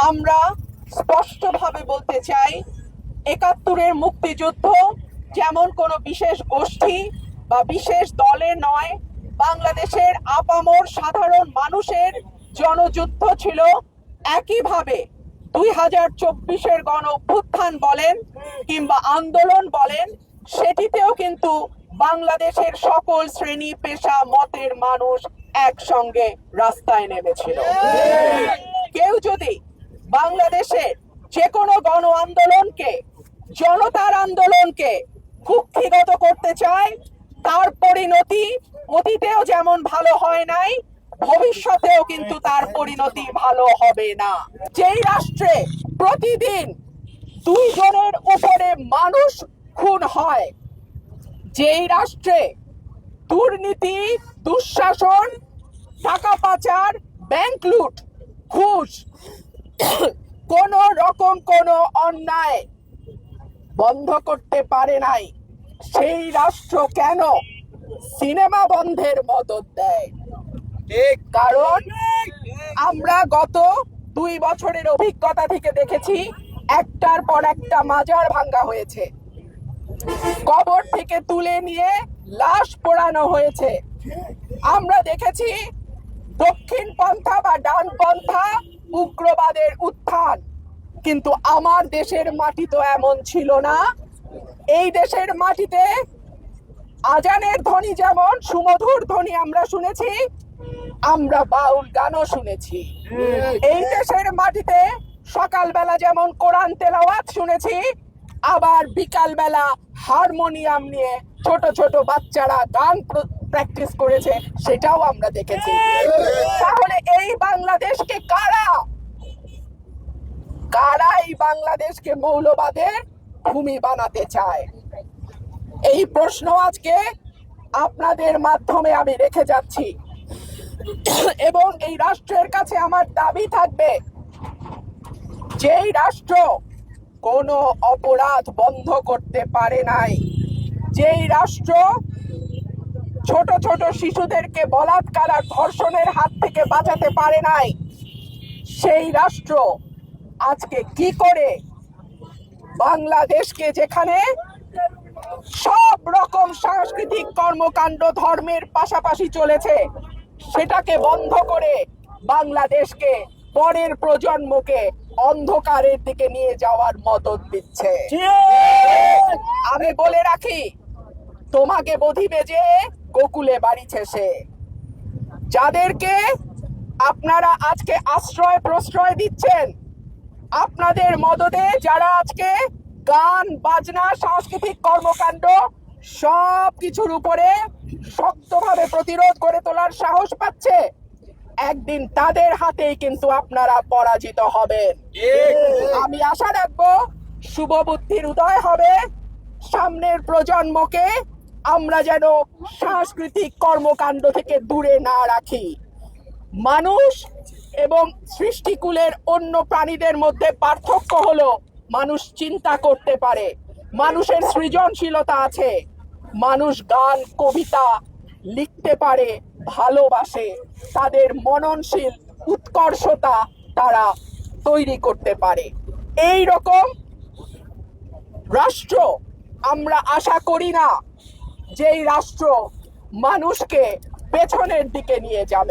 আমরা স্পষ্টভাবে বলতে চাই, ৭১-এর মুক্তিযুদ্ধ যেমন কোনো বিশেষ গোষ্ঠী বা বিশেষ দলের নয়, বাংলাদেশের আপামর সাধারণ মানুষের জনযুদ্ধ ছিল। একইভাবে ২০২৪-এর গণ অভ্যুত্থান বলেন কিংবা আন্দোলন বলেন, সেটিতেও কিন্তু বাংলাদেশের সকল শ্রেণী পেশা মতের মানুষ একসঙ্গে রাস্তায় নেমেছিল। কেউ যদি বাংলাদেশের যে কোনো গণ আন্দোলনকে, জনতার আন্দোলনকে কুক্ষিগত করতে চায়, তার পরিণতি অতীতেও যেমন ভালো হয় নাই, ভবিষ্যতেও কিন্তু তার পরিণতি ভালো হবে না। যেই রাষ্ট্রে প্রতিদিন 2 জনের উপরে মানুষ খুন হয়, যেই রাষ্ট্রে দুর্নীতি, দুঃশাসন, টাকা পাচার, ব্যাংক লুট, ঘুষ, কোন রকম কোন অন্যায় বন্ধ করতে পারে নাই, সেই রাষ্ট্র কেন সিনেমা বন্ধের মদত দেয়? কারণ আমরা গত 2 বছরের অভিজ্ঞতা থেকে দেখেছি, একটার পর একটা মাজার ভাঙ্গা হয়েছে, কবর থেকে তুলে নিয়ে লাশ পোড়ানো হয়েছে। আমরা দেখেছি দক্ষিণ পন্থা বা ডান পন্থা উগ্রবাদের উত্থান। কিন্তু আমার দেশের মাটি তো এমন ছিল না। এই দেশের মাটিতে আজানের ধ্বনি যেমন সুমধুর ধ্বনি আমরা শুনেছি, আমরা বাউল গানও শুনেছি। এই দেশের মাটিতে সকালবেলা যেমন কোরআন তেলাওয়াত শুনেছি, আবার বিকালবেলা হারমোনিয়াম নিয়ে ছোট ছোট বাচ্চারা গান প্র্যাকটিস করেছে, সেটাও আমরা দেখেছি। তাহলে এই বাংলাদেশকে কারা এই বাংলাদেশকে মৌলবাদের ভূমি বানাতে চায়? এই প্রশ্ন আজকে আপনাদের মাধ্যমে আমি রেখে যাচ্ছি। এবং এই রাষ্ট্রের কাছে আমার দাবি থাকবে, যেই রাষ্ট্র কোনো অপরাধ বন্ধ করতে পারে নাই, যেই রাষ্ট্র ছোট ছোট শিশুদেরকে বলাৎকার আর ধর্ষণের হাত থেকে বাঁচাতে পারে নাই, সেই রাষ্ট্র আজকে কি করে বাংলাদেশকে, যেখানে সব রকম সাংস্কৃতিক কর্মকাণ্ড ধর্মের পাশাপাশি চলেছে, সেটাকে বন্ধ করে বাংলাদেশকে, পরের প্রজন্মকে অন্ধকারের দিকে নিয়ে যাওয়ার মদত দিচ্ছে? আমি বলে রাখি, তোমাকে বধিবে যে গোকুলে বাড়িছে সে। যাদেরকে আপনারা আজকে আশ্রয় প্রশ্রয় দিচ্ছেন, আপনাদের মদদে যারা আজকে গান বাজনা সাংস্কৃতিক কর্মকাণ্ড সব কিছুর উপরে শক্তভাবে প্রতিরোধ করে তোলার সাহস পাচ্ছে, একদিন তাদের হাতেই কিন্তু আপনারা পরাজিত হবেন। আমি আশা রাখবো শুভ বুদ্ধির উদয় হবে, সামনের প্রজন্মকে আমরা যেন সাংস্কৃতিক কর্মকাণ্ড থেকে দূরে না রাখি। মানুষ এবং সৃষ্টিকুলের অন্য প্রাণীদের মধ্যে পার্থক্য হলো মানুষ চিন্তা করতে পারে, মানুষের সৃজনশীলতা আছে, মানুষ গান কবিতা লিখতে পারে, ভালোবাসে, তাদের মননশীল উৎকর্ষতা তারা তৈরি করতে পারে। এই রকম রাষ্ট্র আমরা আশা করি না, যেই রাষ্ট্র মানুষকে পেছনের দিকে নিয়ে যাবে।